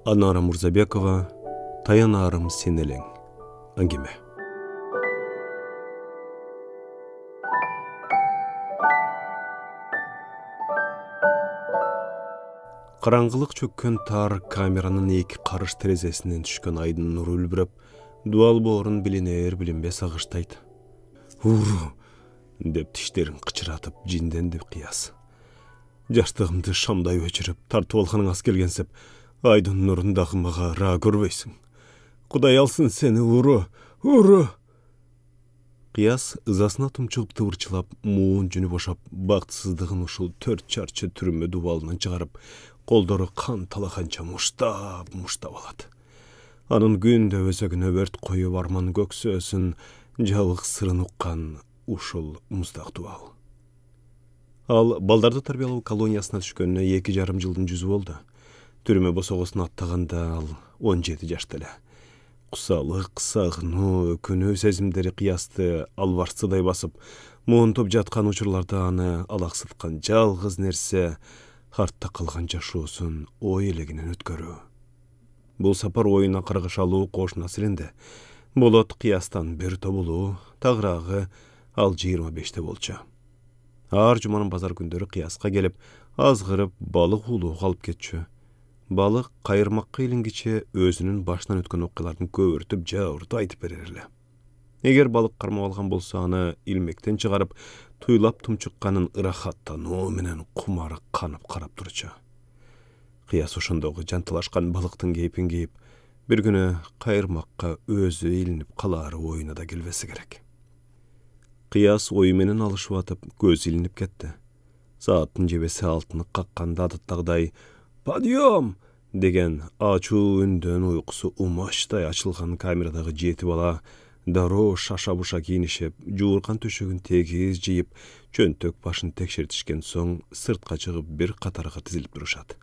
Анара Мурзабекова, Таянарым сенелең. Әңгеме. Қараңғылық чөккен тар камераның екі қарыш терезесінен түшкен айдың нұры үлбіріп, дуал борын білінер білінбес ағыштайды. «Уру!» деп тіштерін қычыратып, жинден деп қияс. Жаштығымды шамдай өчіріп, тартып алғаның ас келгенсіп, айдың нұрындағы маға ра көрбейсің. Құдай алсын сені, уру! Уру! Қияс ызасына тұмчылып тывырчылап, муын жүні бошап, бақтысыздығын ұшыл 4 чарчы түріме дуалынан шығарып, қолдары қан талақанша мұштап алады. Анын күнде өзегіне өрт қойып арман көксөсін, жабық сырын ұққан ұшыл мұздақ дуал. Ал балдарды тарбиялау колониясына түшкөніне 2,5 жылдың жүзі болды. Түріме босоғысын аттағанда ал 17 жаштылы. Құсалық, сағыну, өкіну сезімдері қиясты алварсыдай басып, мұғын топ жатқан ұшырларды аны алақсытқан жалғыз нәрсе, артта қалған жашуысын ой елегінен өткөру. Бұл сапар ойына қырғышалу қошына сіренді. Болот қиястан бір тобылу, тағырағы ал 25-те болча. Ар жұманың базар күндері қиясқа келіп, азғырып балық улу қалып кетші. Балық қайырмаққа елінгіче өзінің башынан өткен оқилардың көөртіп, жаурды айтып берерлі. Егер балық қармап алған болса, аны илмектен шығарып, туйлап тұмчыққанын ырахаттану менен құмары қанып қарап тұрчы. Қияс ұшындығы жантылашқан балықтың кейпін кейіп, бір күні қайырмаққа өзі илініп қалары ойына да келбесі керек. Қияс ойменен алышып атып, көз илініп кетті. Сааттың жебесі алтыны қаққанда адыттағдай «Подъем!» деген ачу үнден ұйқысы умаштай ашылған камерадағы жеті бала даро шаша-буша киінішіп, жуырқан төшігін тегіз жиып, чөнтөк башын текшертішкен соң сыртқа шығып бір қатарға тізіліп тұрышады.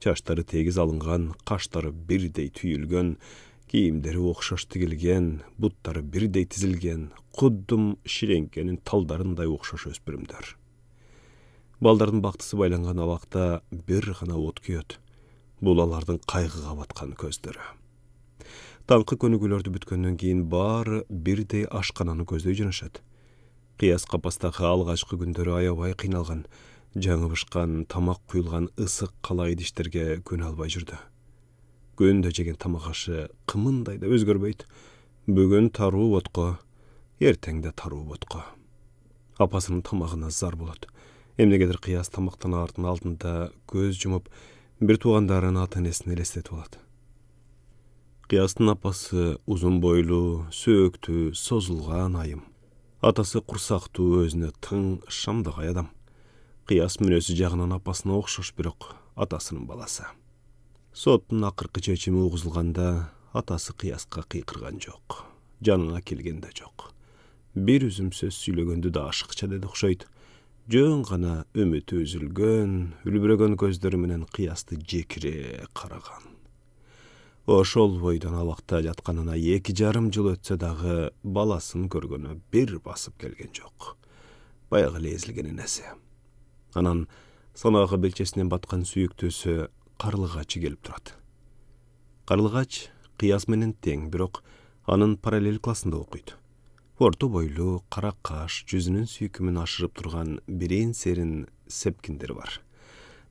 Чаштары тегіз алынған, қаштары бірдей түйілген, киімдері оқшаш тігілген, бұттары бірдей тізілген, құддым шіренкенің талдарындай оқшаш өспірімдер. Балдардың бақтысы байланған алақта бір ғана от күйет. Бұл алардың қайғыға батқан көздері. Таңқы көнігілерді бүткеннен кейін бары бірдей ашқананы көздей жөнішеді. Қияс қапастағы алғашқы күндері аябай қиналған, жаңы бышқан, тамақ құйылған ысық қалай диштерге көн албай жүрді. Көнді жеген тамақашы қымындайды өзгөрбейді. Бүгін тару отқа, ертеңде тару отқа. Апасының тамағына зар болады. Емнегедір Қияс тамақтан артын алдында көз жұмып, бір туғандарын ата-енесін елестетіп алады. Қиястың апасы ұзын бойлу, сөкті, созылған айым. Атасы құрсақты өзіне тың шамдағай адам. Қияс мүнесі жағынан апасына оқшаш бірок атасының баласы. Соттың ақырқы чечімі уғызылғанда атасы Қиясқа қиқырған жоқ. Жанына келгенде жоқ. Bir үзім сөз сөйлегенді да ашықша деді ұқшайды. Жөн ғана үміті үзілген, үлбіреген көздеріменен Қиясты жекіре қараған. Ошол бойдан алақта жатқанына 2,5 жыл өтсе дағы баласын көргені бір басып келген жоқ. Баяғы лезілген енесі. Анан санағы белчесінен батқан сүйіктөсі Қарлығачы келіп тұрады. Қарлығач Қияс менен тең, бирок анын параллель классында оқиды. Орто бойлу, қара қаш, жүзінің сүйкімін ашырып тұрған бірен серін сепкіндер бар.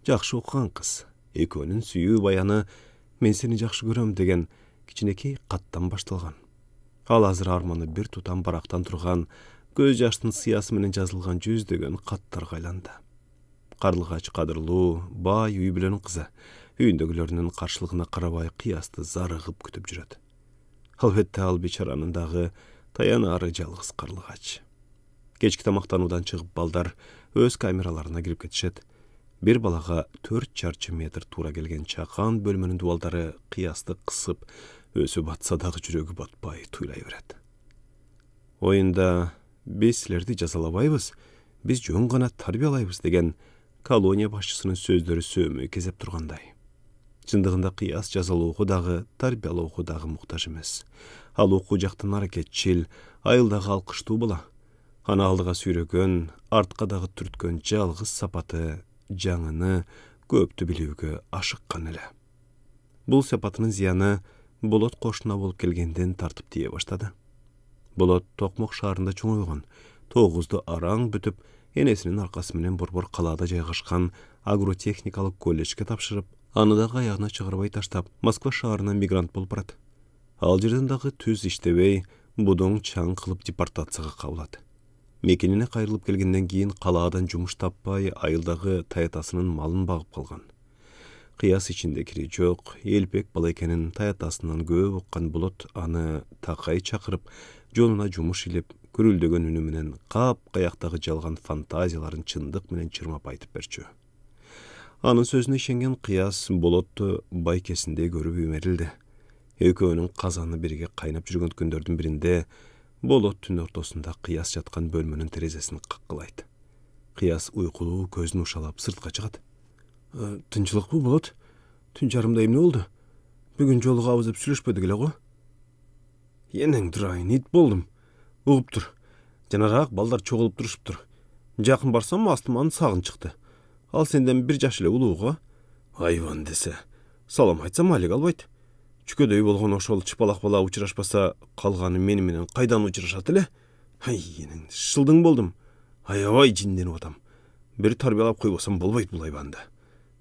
Жақшы оқыған қыз, екөнің сүйі баяны «Мен сені жақшы көрем» деген кичинекей қаттан башталған. Ал азыр арманы бір тутан барақтан тұрған, көз жаштың сиясыменен жазылған жүздеген қаттар қайланды. Қарлығач қадырлуу, бай үй біленің қызы, үйіндегілерінің қаршылығына қарабай Қиясты зарығып күтіп жүреді. Албетте ал бечаранындағы таянары жалғыз Қарлығач. Кечки тамақтанудан шығып балдар өз камераларына кіріп кетішеді. Бір балаға 4 чарчы метр тура келген чақан бөлменің дуалдары Қиясты қысып, өзі батсадағы жүрегі батпай туйлай береді. Ойында «Біз сілерді жазалабайбыз, біз жөн ғана тарбиялайбыз» деген колония басшысының сөздері сөмі кезеп тұрғандай. Шындығында Қияс жазалауғыдағы, тарбиялауғыдағы мұқтаж емес. Ал оқу жақтан аракетчил, айылдағы алқыштуу бала. Аны алдыға сүйрөгөн, артқа дагы түрткөн жалгыз сапаты жаңыны көптү билүүгө ашыккан эле. Бул сапатынын зыяны Болот кошуна болуп келгенден тартып тие баштады. Болот Токмок шаарында чоңойгон, 9-ду араң бүтүп, энесинин аркасы менен борбор калаада жайгашкан агротехникалык колледжге тапшырып, аны дагы аягына чыгарбай таштап, Москва шаарына мигрант болуп барат. Ал жерден дагы түз иштебей, будоң чаң кылып депортацияга кабылат. Мекенине кайрылып келгенден кийин калаадан жумуш таппай, айылдагы таятасынын малын багып калган. Кыяс ичинде кири жок, элпек бала экенин таятасынан көп уккан Болот аны такай чакырып, жонуна жумуш илип, күрүлдөгөн үнү менен каяктагы жалган фантазияларын чындык менен чырмап айтып берчү. Анын сөзүнө ишенген Кыяс Болотту байкесиндей көрүп үймерилди. Экөөнүн казаны бирге кайнап жүргөн күндөрдүн биринде Болот түн ортосунда Кыяс жаткан бөлмөнүн терезесин каккылайт. Кыяс уйкулуу көзүн ушалап сыртка чыгат. Тынчылыкпы Болот? Түн жарымда эмне болду? Бүгүн жолугабыз деп сүйлөшпөдүк эле го? Энең дурайын, ит болдум. Угуп тур. Жанараак балдар чогулуп турушуптур. Жакын барсам астыман сагын чыкты. Ал сенден 1 жаш эле улуу го. Айван десе, салам айтсам алек албайт. Чүкөдөй болгон ошол чыпалак бала учурашпаса, калганы мени менен кайдан учурашат эле? Ай, энең, шылдың болдум. Аябай жинденип атам. Бир тарбиялап койбосом болбойт бул айбанды.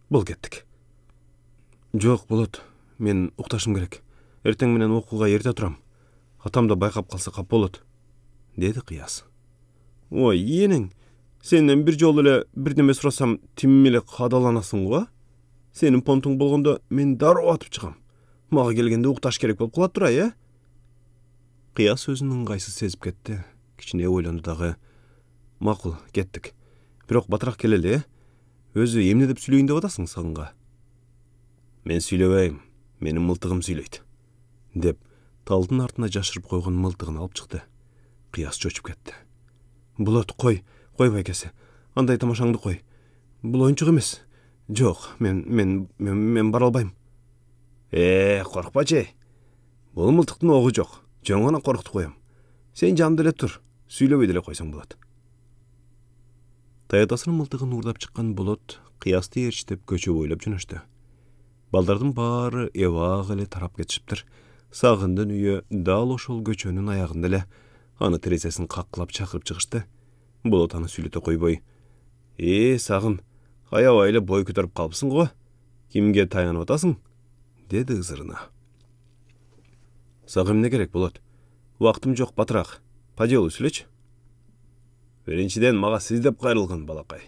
Бол кеттик. Жок, Болот, мен укташым керек. Эртең менен окууга эрте турам. Атам да байкап калса кап болот, деди Кыяс. Ой, энең, сенден бир жолу эле бирдеме сурасам, тим эле кадаланасың го? Сенин понтуң болгондо мен дароо атып чыгам. Мага келгенде укташ керек болуп калат турай, Кыяс өзүнүн ыңгайсыз сезип кетти. Кичине ойлонду дагы. Макул, кеттик. Бирок батыраак келели, Өзү эмне деп сүйлөйүн деп атасың сагынга? Мен сүйлөбөйм, менин мылтыгым сүйлөйт, деп талдын артына жашырып койгон мылтыгын алып чыкты. Кыяс чочуп кетти. Болот, кой байкеси. Андай тамашаңды кой. Бул оюнчук эмес. Жок, мен бара албайм. Коркпачы. Бул мылтыктын огу жок. Жөн гана коркутуп коем. Сен жанымда эле тур. Сүйлөбөй деле койсоң болот. Таятасынын мылтыгын уурдап чыккан Болот Кыясты ээрчитип көчө бойлоп жөнөштү. Балдардын баары эбак эле тарап кетишиптир. Сагындын үйү дал ошол көчөнүн аягында эле. Аны терезесин каккылап чакырып чыгышты. Болот аны сүйлөтө койбой. Сагын, аябай эле бой көтөрүп калыпсың го. Кимге таянып атасың? Деди ызырына. Сага эмне керек, Болот? Убактым жок, батыраак. По делу сүйлөчү. Биринчиден мага сиз деп кайрылган, балакай.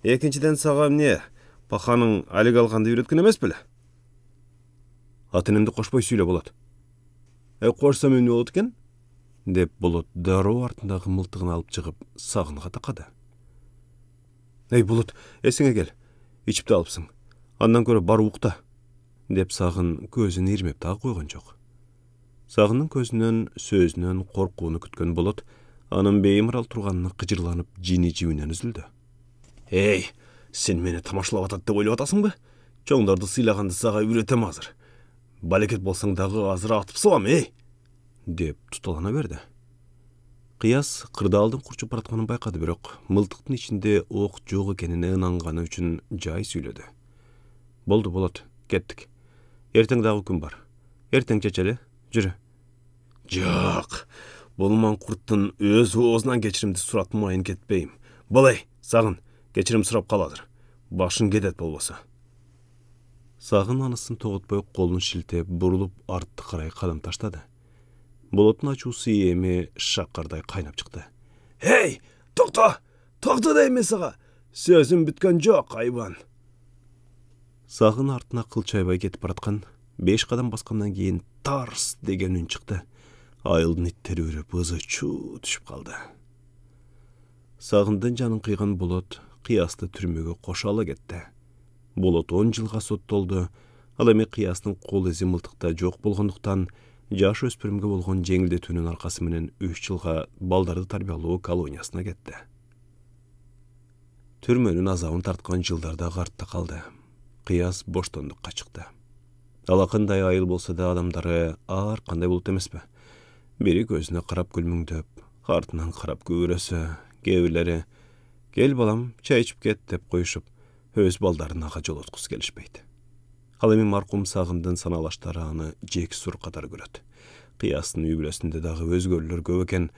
Экинчиден сага эмне? Паханың алек алганды үйрөткөн эмес беле? Атын-энемди кошпой сүйлө, Болот. Кошсом эмне болот экен? Деп Болот дароо артындагы мылтыгын алып чыгып, Сагынга такады. Болот, эсиңе кел. Ичип алыпсың. Андан көрө бар укта. Деп Сагын көзүн ирмеп дагы койгон жок. Сагындын көзүнөн, сөзүнөн коркууну күткөн Болот анын беймарал турганына кыжырланып, жини жибинен үзүлдү. Сен мени тамашалап атат деп ойлоп атасыңбы? Чоңдорду сыйлаганды сага үйрөтөм азыр. Балекет болсаң дагы азыр атып салам, деп туталана берди. Кыяс кырдаалдын курчуп баратканын байкады, бирок мылтыктын ичинде ок жок экенине ынанганы үчүн жай сүйлөдү. Болду, Болот, кеттик. Эртең дагы күн бар. Эртең чечели, жүрү. Жок. Бул маңкурттун өз оозунан кечиримди суратмайын кетпейм. Болай, Сагын, кечирим сурап кал азыр. Башың кетет болбосо. Сагын анысын тоготпой колун шилтеп, бурулуп артты карай кадам таштады. Болоттун ачуусу эми шаккардай кайнап чыкты. Токто дейм сага. Сөзүм бүткөн жок, айбан. Сагын артына кыл чайбай кетип бараткан. 5 кадам баскандан кийин тарс деген үн чыкты. Айылдын иттери үрөп, ызы чуу түшүп калды. Сагындын жанын кыйган Болот Кыясты түрмөгө кошо ала кетти. Болот 10 жылга соттолду. Ал эми Кыястын кол изи мылтыкта жок болгондуктан жаш өспүрүмгө болгон жеңилдетүүнүн аркасы менен 3 жылга балдарды тарбиялоо колониясына кетти. Түрмөнүн азабын тарткан жылдар да артта калды. Кыяс боштондукка чыкты. Алакындай айыл болсо да адамдары ар кандай болот эмеспи? Бири көзүнө карап күлмүңдөп, артынан қарап көбіресі, кебілері, кел балам, чай ішіп кет деп қойышып, өз балдарынаға жол отқысы келішпейді. Ал эми марқұм сағындын саналаштары аны жеки сур катар көрөт. Кыястын үй бүлөсүндө дагы өзгөлөр көп экен.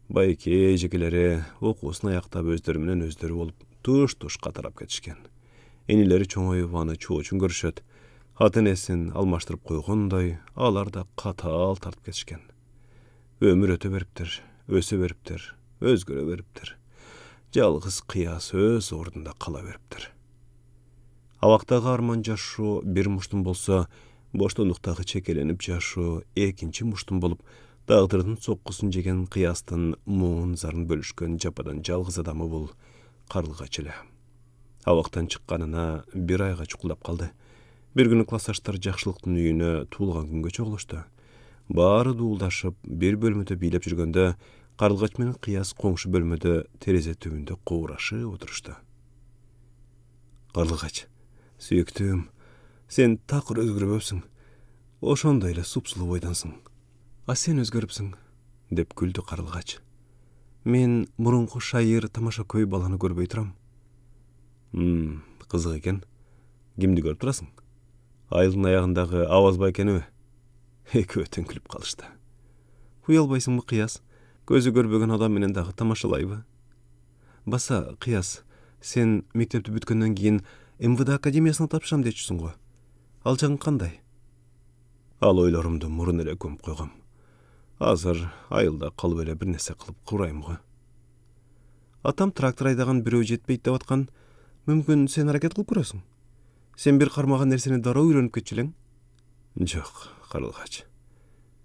Байке жекелери окуусун аяктап өздөрү менен өздөрү болуп туш-туш катарап кетишкен. Энилери чоңоюп аны чоочун көрүшөт. Ата-энесин алмаштырып койгондой, алар да катаал тартып кетишкен. Өмүр өтө бериптир, өсө бериптир, өзгөрө бериптир. Жалгыз Кыяс өз ордунда кала бериптир. Абактагы арман жашоо бир муштун болсо, боштондуктагы чекеленип жашоо экинчи муштун болуп, тагдырдын соккусун жеген Кыястын муун зарын бөлүшкөн жападан жалгыз адамы бул Карлыгач эле. Абактан чыкканына бир айга чукулдап калды. Бир күнү классташтар Жакшылыктын үйүнө туулган күнгө чогулушту. Баары дуулдашып, бир бөлмөдө бийлеп жүргөндө, Карлыгач менен Кыяс коңшу бөлмөдө терезе түбүндө куурашып отурушту. Карлыгач, сүйүктүүм, сен такыр өзгөрбөпсүң. Ошондой эле супсулуу бойдансың. А сен өзгөрүпсүң, деп күлдү Карлыгач. Мен мурунку шайыр тамаша көй баланы көрбөй турам. Кызык экен. Кимди көрүп турасың? Айылдын аягындагы Абазбай экенби? Экөө тең күлүп калышты. Уялбайсыңбы, Кыяс? Көзү көрбөгөн адам менен дагы тамашалайбы? Баса, Кыяс, сен мектепти бүткөндөн кийин МВД академиясына тапшырам дечүсүң го. Ал жагың кандай? Ал ойлорумду мурун эле көмүп койгом. Азыр айылда калып эле бир нерсе кылып курайм го. Атам трактор айдаган бирөө жетпейт деп аткан. Мүмкүн сен аракет кылып көрөсүң. Сен бир кармаган нерсени дароо үйрөнүп кетчү элең? Жок, Карлыгач.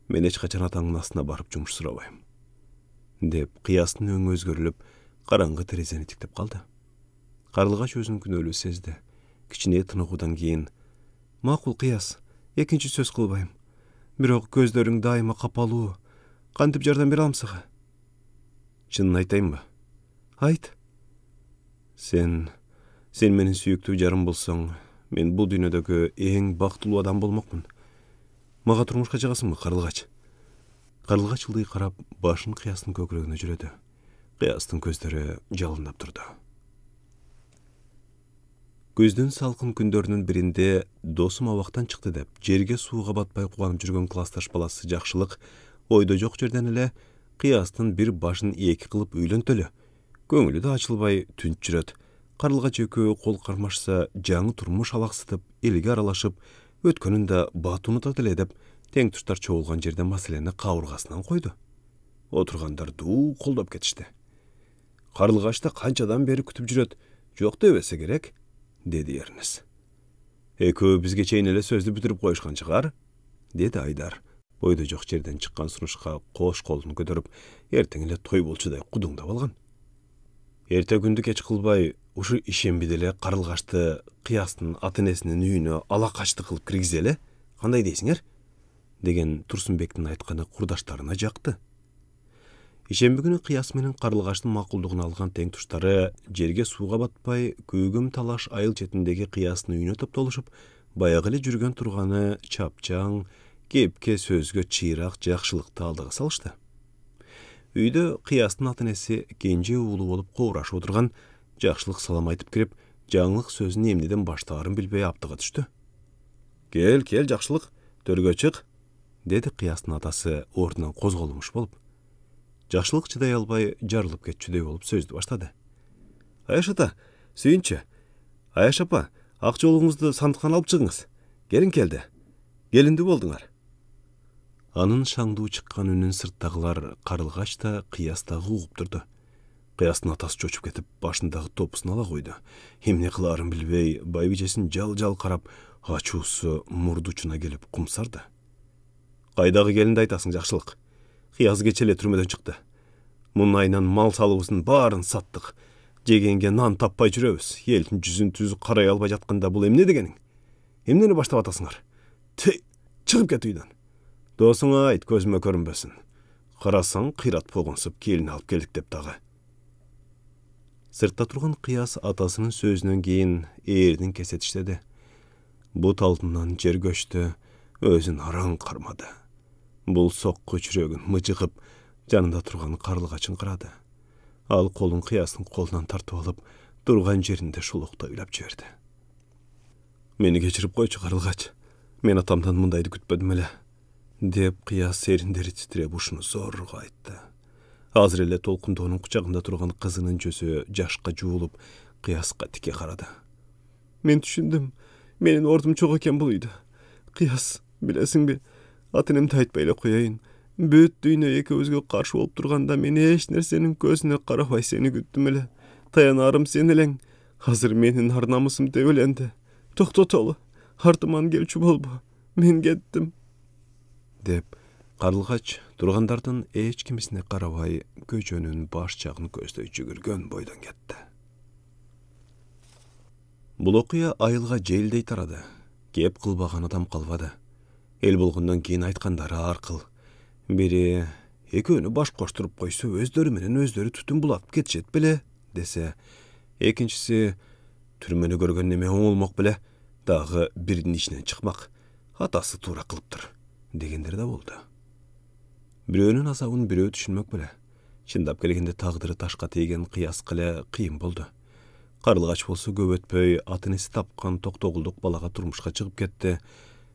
Мен эч качан атаңдын астына барып жумуш сурабайм. Деп Кыястын өңү өзгөрүлүп, караңгы терезени тиктеп калды. Карлыгач өзүн күнөөлүү сезди. Кичине тыныгуудан кийин: "Макул, Кыяс, экинчи сөз кылбайм. Бирок көздөрүң дайыма капалуу. Кантип жардам бере алам сага?" Чынын айтайынбы? Айт. Сен менин сүйүктүү жарым болсоң, мен бул дүйнөдөгү эң бактылуу адам болмокмун. Мага турмушка чыгасыңбы, Карлыгач? Карлыгач ылдый карап, башын Кыястын көкүрөгүнө жүрөдү. Кыястын көздөрү жалындап турду. Көздүн салкын күндөрүнүн биринде досум абактан чыкты деп, жерге сууга батпай кубанып жүргөн классташ баласы Жакшылык ойдо жок жерден эле Кыястын бир башын эки кылып үйлөнтөлү. Көңүлү да ачылбай түнт жүрөт. Карлыгач экөө кол кармашса, жаңы турмуш алаксытып, элге аралашып, өткөнүн да бат унутат эле деп, тең туштар чогулган жерден маселени кабыргасынан койду. Отургандар дуу колдоп кетишти. Карлыгачты канчадан бери күтүп жүрөт, жок дебесе керек, деди Эрнес. Экөө бизге чейин эле сөздү бүтүрүп коюшкан чыгар, деди Айдар. Ойдо жок жерден чыккан сунушка кош колун көтөрүп, эртең эле той болчудай кудуңдап алган. Эрте күндү кеч кылбай, ушу ишемби деле Карлыгачты Кыястын ата-энесинин үйүнө ала качты кылып киргизеле, кандай дейсиңер? Деген Турсунбектин айтканы курдаштарына жакты. Ишемби күнү Кыяс менен Карлыгачтын макулдугун алган тең туштары жерге сууга батпай, көгүм талаш айыл четиндеги Кыястын үйүнө топтолушуп, баягы эле жүргөн турганы чапчаң, кепке сөзгө чыйрак Жакшылыкты алдыга салышты. Үйдө Кыястын ата-энеси кенже уулу болуп куурашып отурган. Жакшылык салам айтып кирип, жаңылык сөзүн эмнеден баштаарын билбей аптыга түштү. Кел, Жакшылык, төргө чык, деди Кыястын атасы ордунан козголмуш болуп. Жакшылык чыдай албай жарылып кетчүдөй болуп сөздү баштады. Аяш ата, сүйүнчү. Аяш апа, ак жолуңузду сандыктан алып чыгыңыз. Келди. Келиндүү болдуңар. Анын шаңдуу чыккан үнүн сырттагылар Карлыгач да Кыяс да угуп турду. Кыястын атасы чочуп кетип, башындагы топусун ала койду. Эмне кылаарын билбей, байбичесин жал карап, ачуусу мурду учуна келип кумсарды. Кайдагы келинди айтасың, Жакшылык? Кыяс кече эле түрмөдөн чыкты. Мунун айынан мал салыбыздын баарын саттык. Жегенге нан таппай жүрөбүз. Элдин жүзүн түзү карай албай жатканда бул эмне дегениң? Эмнени баштап атасыңар? Чыгып кет үйдөн. Досуңа айт, көзүмө көрүнбөсүн. Карасаң кыйрат погонсуп келин алып келдик деп дагы. Сыртта турган Кыяс атасынын сөзүнөн кийин ээрдин кесетиштеди. Бут алдынан жер көчтү, өзүн араң кармады. Бул сокку жүрөгүн мыжыгып, Жанында турган Карлыгачын карады. Ал колун Кыястын колунан тартып алып, турган жеринде шулукта ыйлап жиберди. Мени кечирип койчу, Карлыгач. Мен атамдан мындайды күтпөдүм эле, деп Кыяс сериндери титиреп ушуну зорго айтты. Азыр эле толкундоонун кучагында турган кызынын жүзү жашка жуулуп, Кыяска тике карады. Мен түшүндүм. Менин ордум чок экен бул үйдө. Кыяс, билесиңби, ата-энемди айтпай эле коеюн. Бүт дүйнө экөөбүзгө каршы болуп турганда мен эч нерсенин көзүнө карабай сени күттүм эле. Таянарым сен элең. Азыр менин ар намысым дебеленди. Токтотолу. Артыман келчү болбо. Мен кеттим. Деп Карлыгач тургандардын эч кимисине карабай көчөнүн баш жагын көздөй жүгүргөн бойдон кетти. Бул окуя айылга желдей тарады. Кеп кылбаган адам калбады. Эл болгондон кийин айткандары аркыл. Бири экөөнү баш коштуруп койсо өздөрү менен өздөрү түтүн булатып кетишет беле, десе, экинчиси түрмөнү көргөн неме оңолмок беле, дагы бирдин ичинен чыкмак, атасы туура кылыптыр, дегендер да болду. Бирөөнүн азабын бирөө түшүнмөк беле. Чындап келгенде тагдыры ташка тийген Кыяска эле кыйын болду. Карлыгач болсо көп өтпөй ата-энеси тапкан токтогулдук балага турмушка чыгып кетти.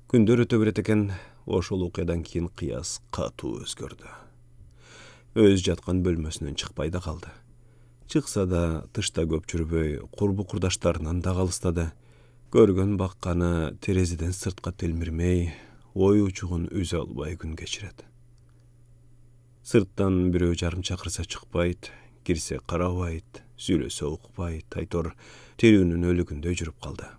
Күндөр өтө берет экен, ошол окуядан кийин Кыяс катуу өзгөрдү. Өз жаткан бөлмөсүнөн чыкпай да калды. Чыкса да тышта көп жүрбөй, курбу курдаштарынан да калыстады. Көргөн бакканы терезеден сыртка телмирмей, ой учугун үзө албай күн кечирет. Сырттан бирөө жарым чакырса чыкпайт, кирсе карабайт, сүйлөсө укпайт, айтор терүүнүн өлүгүндөй жүрүп калды.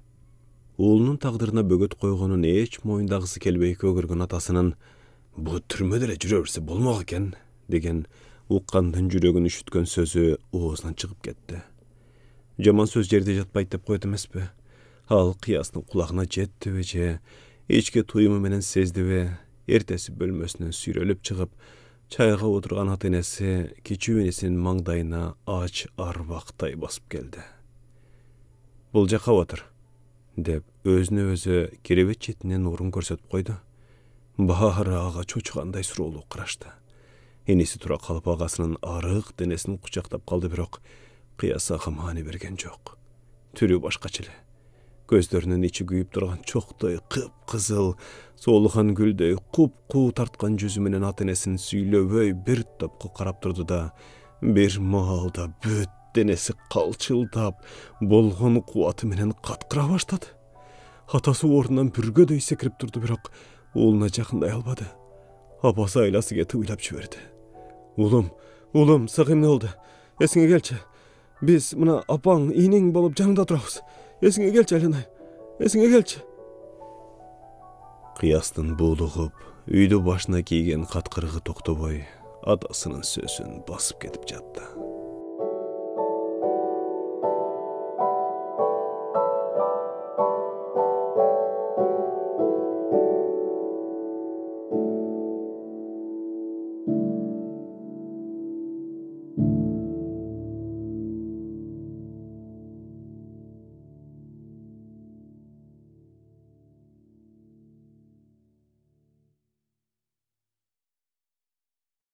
Уулунун тагдырына бөгөт койгонун эч моюндагысы келбей көгөргөн атасынын «Бу түрмөдө эле жүрө берсе болмок экен» деген уккандын жүрөгүн үшүткөн сөзү оозунан чыгып кетти. Жаман сөз жерде жатпайт деп коет эмеспи? Ал Кыястын кулагына жеттиби же ички туюму менен сездиби? Эртеси бөлмөсүнөн сүйлөлүп чыгып, чайга отурган ата-энеси кичүү энесинин маңдайына ач арбактай басып келди. «Бул жака отур», деп өзүнө өзү керебет четинен орун көрсөтүп койду. Баары ага чочугандай суроолуу карашты. Энеси тура калып агасынын арык денесин кучактап калды, бирок Кыяс ага маани берген жок. Түрү башкача эле. Көздөрүнүн ичи күйүп турган чоктой кыпкызыл, соолуган гүлдөй куп-куу тарткан жүзү менен ата-энесин сүйлөбөй бир топко карап турду да, бир маалда бүт денеси калчылдап, болгон кубаты менен каткыра баштады. Атасы ордунан бүргөдөй секирип турду, бирок уулуна жакындай албады. Апасы айласы кетип ыйлап жиберди. Улум, сага эмне болду? Эсиңе келчи. Биз мына апаң, ийнең болуп жаныңда турабыз. Эсиңе келчи, айланай. Эсиңе келчи. Кыястын буулугуп, үйдү башына кийген каткырыгы токтобой, атасынын сөзүн басып кетип жатты.